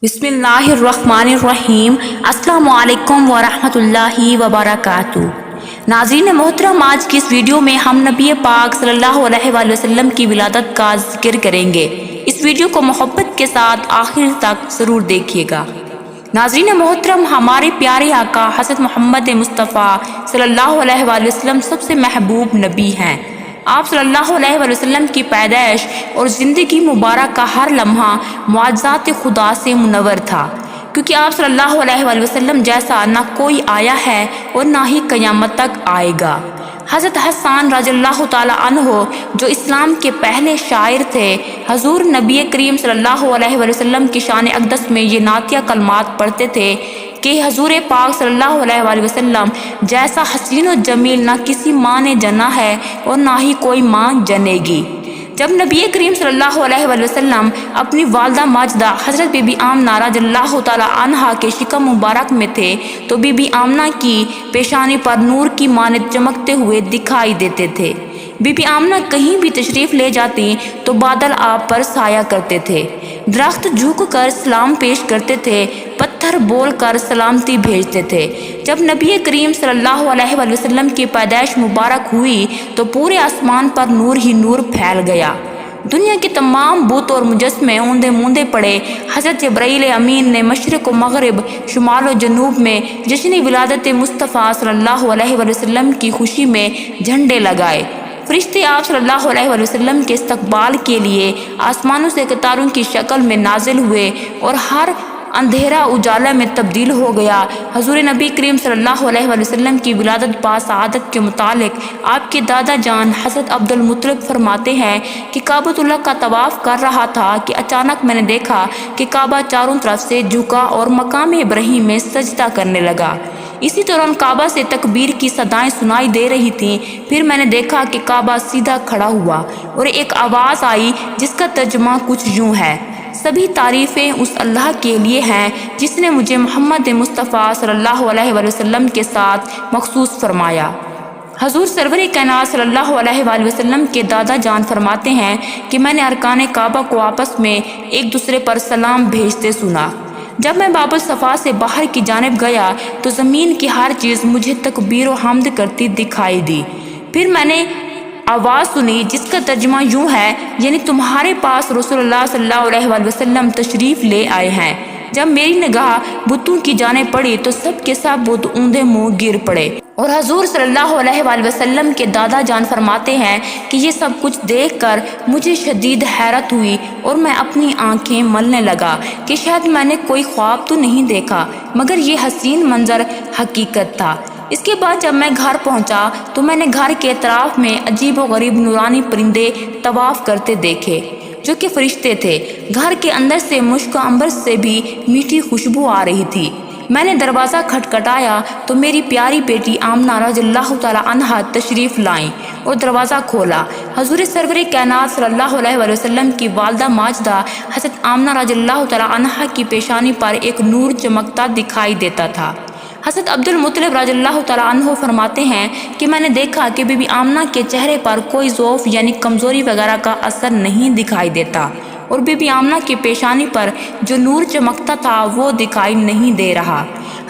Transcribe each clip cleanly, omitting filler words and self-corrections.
बिस्मिल्लाहिर्रहमानिर्रहीम। अस्सलामु अलैकुम वरहमतुल्लाहि वबरकातुहू। नाज़रीन मोहतरम, आज की इस वीडियो में हम नबी पाक सल्लल्लाहु अलैहि वसल्लम की विलादत का जिक्र करेंगे। इस वीडियो को मोहब्बत के साथ आखिर तक ज़रूर देखिएगा। नाज़रीन मोहतरम, हमारे प्यारे आका हज़रत मोहम्मद मुस्तफ़ा सल्लल्लाहु अलैहि वसल्लम सबसे महबूब नबी हैं। आप सल्लल्लाहु अलैहि वसल्लम की पैदाइश और ज़िंदगी मुबारक का हर लम्हा मुआज़ात खुदा से मुनव्वर था, क्योंकि आप सल्लल्लाहु अलैहि वसल्लम जैसा ना कोई आया है और ना ही क़यामत तक आएगा। हज़रत हसन रज़ियल्लाहु ताला अन्हो, जो इस्लाम के पहले शायर थे, हजूर नबी करीम सल्लल्लाहु अलैहि वसल्लम की शान अक़दस में ये नातिया कलमात पढ़ते थे कि हजूर पाक सल्लल्लाहु अलैहि वसल्लम जैसा हसीन और जमील ना किसी माँ ने जना है और ना ही कोई माँ जनेगी। जब नबी करीम सल्लल्लाहु अलैहि वसल्लम अपनी वालदा माजदा हज़रत बीबी आमना रज़ियल्लाहु ताला अन्हा के शिकम मुबारक में थे, तो बीबी आमना की पेशानी पर नूर की मानद चमकते हुए दिखाई देते थे। बीबी आमना कहीं भी तशरीफ़ ले जाती तो बादल आप पर साया करते थे, दरख्त झुक कर सलाम पेश करते थे, पत्थर बोल कर सलामती भेजते थे। जब नबी करीम सल्लल्लाहु अलैहि वसल्लम की पैदाइश मुबारक हुई तो पूरे आसमान पर नूर ही नूर फैल गया। दुनिया के तमाम बुत और मुजस्मे ऊंधे मूंधे पड़े। हज़रत जिब्राईल अमीन ने मशरिक़ व मग़रिब, शुमाल व जनूब में जश्न विलादत मुस्तफ़ा सल्लल्लाहु अलैहि वसल्लम की खुशी में झंडे लगाए। फरिश्ते आप सल्लल्लाहु अलैहि वसल्लम के इस्तकबाल के लिए आसमानों से कतारों की शक्ल में नाजिल हुए और हर अंधेरा उजाला में तब्दील हो गया। हजूर नबी करीम सल्लल्लाहु अलैहि वसल्लम की विलादत बासआदत के मुतालिक आपके दादा जान हज़रत अब्दुल मुत्तलिब फरमाते हैं कि काबतुल्लाह का तवाफ़ कर रहा था कि अचानक मैंने देखा कि काबा चारों तरफ से झुका और मकाम इब्राहीम में सजदा करने लगा। इसी दौरान काबा से तकबीर की सदाएं सुनाई दे रही थीं। फिर मैंने देखा कि काबा सीधा खड़ा हुआ और एक आवाज़ आई जिसका तर्जुमा कुछ यूँ है: सभी तारीफ़ें उस अल्लाह के लिए हैं जिसने मुझे मोहम्मद मुस्तफ़ा सल्लल्लाहु अलैहि वसल्लम के साथ मखसूस फरमाया। हजूर सरवर कायनात सल्लल्लाहु अलैहि वसल्लम के दादा जान फरमाते हैं कि मैंने अरकान काबा को आपस में एक दूसरे पर सलाम भेजते सुना। जब मैं बाबुल सफ़ा से बाहर की जानिब गया तो ज़मीन की हर चीज़ मुझे तकबीर व हम्द करती दिखाई दी। फिर मैंने आवाज़ सुनी जिसका तर्जुमा यूँ है, यानी तुम्हारे पास रसूलुल्लाह सल्लल्लाहु अलैहि वसल्लम तशरीफ़ ले आए हैं। जब मेरी निगाह बुतों की जाने पड़ी तो सब के सब बुत ऊंधे मुँह गिर पड़े और हजूर सल्लल्लाहु अलैहि वसल्लम के दादा जान फरमाते हैं कि ये सब कुछ देखकर मुझे शदीद हैरत हुई और मैं अपनी आंखें मलने लगा कि शायद मैंने कोई ख्वाब तो नहीं देखा, मगर ये हसीन मंजर हकीकत था। इसके बाद जब मैं घर पहुंचा तो मैंने घर के अतराफ में अजीब व गरीब नूरानी परिंदे तवाफ़ करते देखे जो कि फरिश्ते थे। घर के अंदर से मुश्क अंबर से भी मीठी खुशबू आ रही थी। मैंने दरवाज़ा खटखटाया तो मेरी प्यारी बेटी आमना रज़ियल्लाहु ताला अन्हा तशरीफ़ लाईं और दरवाज़ा खोला। हजूर सरवर कायनात सल्लल्लाहु अलैहि वसल्लम की वालदा माजदा हज़रत आमना रज़ियल्लाहु ताला अन्हा की पेशानी पर एक नूर चमकता दिखाई देता था। हज़रत अब्दुल मुत्तलिब रज़ियल्लाहु ताला अन्हु फरमाते हैं कि मैंने देखा कि बीबी आमना के चेहरे पर कोई ज़ौफ़ यानी कमज़ोरी वगैरह का असर नहीं दिखाई देता और बीबी आमना की पेशानी पर जो नूर चमकता था वो दिखाई नहीं दे रहा।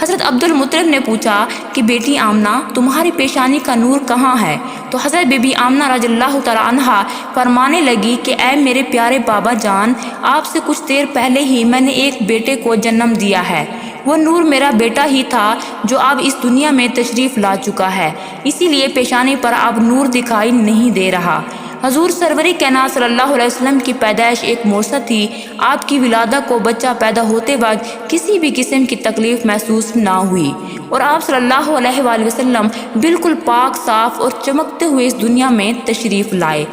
हज़रत अब्दुल मुत्तलिब ने पूछा कि बेटी आमना, तुम्हारी पेशानी का नूर कहाँ है? तो हज़रत बीबी आमना रज़ियल्लाहु ताला अन्हा फरमाने लगी कि ऐ मेरे प्यारे बाबा जान, आपसे कुछ देर पहले ही मैंने एक बेटे को जन्म दिया है। वो नूर मेरा बेटा ही था जो अब इस दुनिया में तशरीफ़ ला चुका है, इसीलिए पेशानी पर अब नूर दिखाई नहीं दे रहा। हजूर सरवर कायनात सल्लल्लाहु अलैहि वसल्लम की पैदाइश एक मौसम थी। आपकी विलादा को बच्चा पैदा होते वक्त किसी भी किस्म की तकलीफ़ महसूस ना हुई और आप सल्लल्लाहु अलैहि वसल्लम बिल्कुल पाक साफ और चमकते हुए इस दुनिया में तशरीफ़ लाए।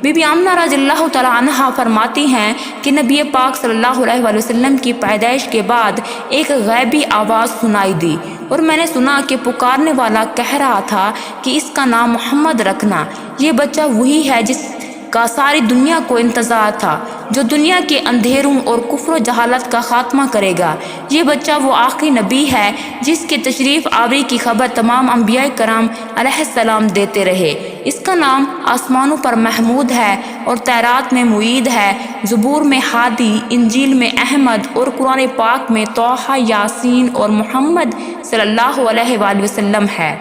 बीबी आमना रज़ियल्लाहु ताला अन्हा फरमाती हैं कि नबी पाक सल्लल्लाहु अलैहि वसल्लम की पैदाइश के बाद एक गैबी आवाज़ सुनाई दी और मैंने सुना कि पुकारने वाला कह रहा था कि इसका नाम मोहम्मद रखना। ये बच्चा वही है जिसका सारी दुनिया को इंतज़ार था। جو دنیا کے اندھیروں اور کفر و جہالت کا خاتمہ کرے گا۔ یہ بچہ وہ آخری نبی ہے جس کے تشریف آوری کی خبر تمام انبیاء کرام علیہ السلام دیتے رہے۔ اس کا نام آسمانوں پر محمود ہے اور تورات میں معید ہے، زبور میں ہادی، انجیل میں احمد اور قرآن پاک میں طٰہٰ، یاسین اور محمد صلی اللہ علیہ وآلہ وسلم ہے۔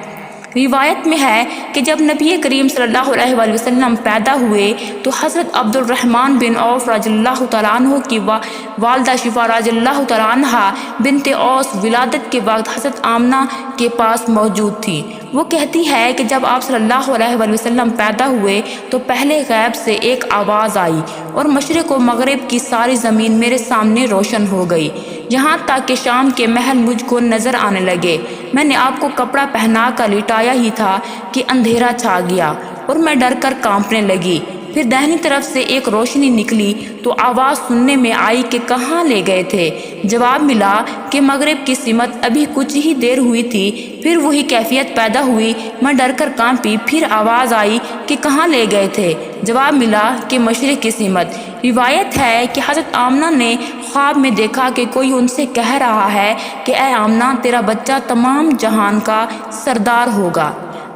روایت میں ہے کہ جب نبی کریم صلی اللہ علیہ وآلہ وسلم پیدا ہوئے تو حضرت عبد الرحمن بن عوف رضی اللہ تعالیٰ عنہ کی والدہ شفا رضی اللہ تعالیٰ عنہ بنت اوس ولادت کے وقت حضرت آمنہ کے پاس موجود تھی۔ وہ کہتی ہے کہ جب آپ صلی اللہ علیہ وآلہ وسلم پیدا ہوئے تو پہلے غیب سے ایک آواز آئی اور مشرق و مغرب کی ساری زمین میرے سامنے روشن ہو گئی، یہاں تک کہ شام کے محل مجھ کو نظر آنے لگے۔ میں نے آپ کو کپڑا پہنا کر لٹایا ہی تھا کہ اندھیرا چھا گیا اور میں ڈر کر کانپنے لگی۔ پھر دہنی طرف سے ایک روشنی نکلی تو آواز سننے میں آئی کہ کہاں لے گئے تھے؟ جواب ملا کہ مغرب کی سمت، ابھی کچھ ہی دیر ہوئی تھی۔ پھر وہی کیفیت پیدا ہوئی، میں ڈر کر کانپی۔ پھر آواز آئی کہ کہاں لے گئے تھے؟ جواب ملا کہ مشرق کی سمت۔ روایت ہے کہ حضرت آمنہ نے خواب میں دیکھا کہ کوئی ان سے کہہ رہا ہے کہ اے آمنہ، تیرا بچہ تمام جہان کا سردار ہوگا۔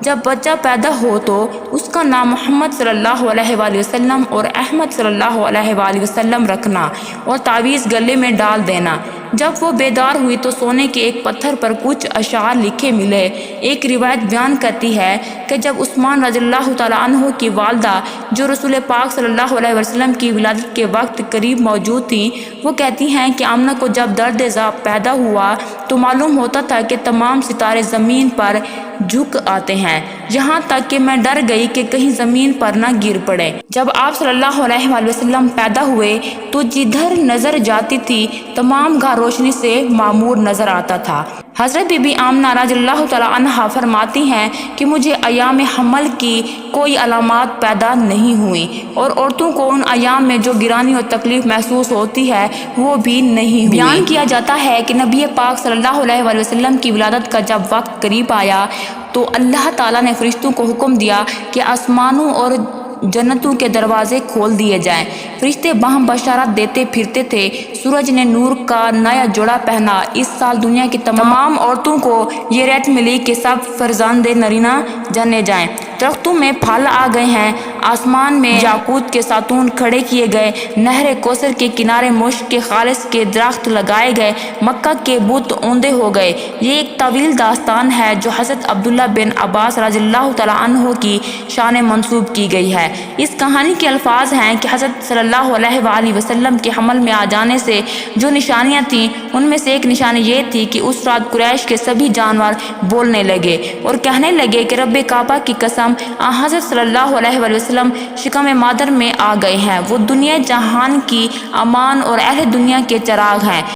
جب بچہ پیدا ہو تو اس کا نام محمد صلی اللہ علیہ وآلہ وسلم اور احمد صلی اللہ علیہ وآلہ وسلم رکھنا اور تعویذ گلے میں ڈال دینا۔ جب وہ بیدار ہوئی تو سونے کے ایک پتھر پر کچھ اشعار لکھے ملے۔ ایک روایت بیان کرتی ہے کہ جب عثمان رضی اللہ تعالیٰ عنہ کی والدہ جو رسول پاک صلی اللہ علیہ وسلم کی ولادت کے وقت قریب موجود تھیں، وہ کہتی ہیں کہ آمنہ کو جب درد ذات پیدا ہوا تو معلوم ہوتا تھا کہ تمام ستارے زمین پر جھک آتے ہیں، یہاں تک کہ میں ڈر گئی کہ کہیں زمین پر نہ گر پڑے۔ جب آپ صلی اللہ علیہ وآلہ وسلم پیدا ہوئے تو جدھر نظر جاتی تھی تمام گھر روشنی سے معمور نظر آتا تھا۔ حضرت بی بی آمنہ رضی اللہ تعالیٰ عنہا فرماتی ہیں کہ مجھے ایام حمل کی کوئی علامات پیدا نہیں ہوئیں اور عورتوں کو ان ایام میں جو گرانی اور تکلیف محسوس ہوتی ہے وہ بھی نہیں ہوئی۔ بیان کیا جاتا ہے کہ نبی پاک صلی اللہ علیہ وآلہ وسلم کی ولادت کا جب وقت قریب آیا تو اللہ تعالیٰ نے فرشتوں کو حکم دیا کہ آسمانوں اور جنتوں کے دروازے کھول دیے جائیں۔ فرشتے باہم بشارت دیتے پھرتے تھے۔ سورج نے نور کا نیا جوڑا پہنا۔ اس سال دنیا کی تمام عورتوں کو یہ رعایت ملی کہ سب فرزند نرینہ جنے جائیں۔ درختوں میں پھل آ گئے ہیں، آسمان میں یاقوت کے ستون کھڑے کیے گئے، نہر کوثر کے کنارے مشک کے خالص کے درخت لگائے گئے، مکہ کے بت اوندے ہو گئے۔ یہ ایک طویل داستان ہے جو حضرت عبداللہ بن عباس رضی اللہ تعالیٰ عنہ کی شان منسوب کی گئی ہے۔ اس کہانی کے الفاظ ہیں کہ حضرت صلی اللہ علیہ وآلہ وسلم کے حمل میں آ جانے سے جو نشانیاں تھیں ان میں سے ایک نشانی یہ تھی کہ اس رات قریش کے سبھی جانور بولنے لگے اور کہنے لگے کہ رب کعبہ کی قسم، حضرت صلی اللہ علیہ وآلہ وسلم شکم مادر میں آ گئے ہیں، وہ دنیا جہان کی امان اور اہل دنیا کے چراغ ہیں۔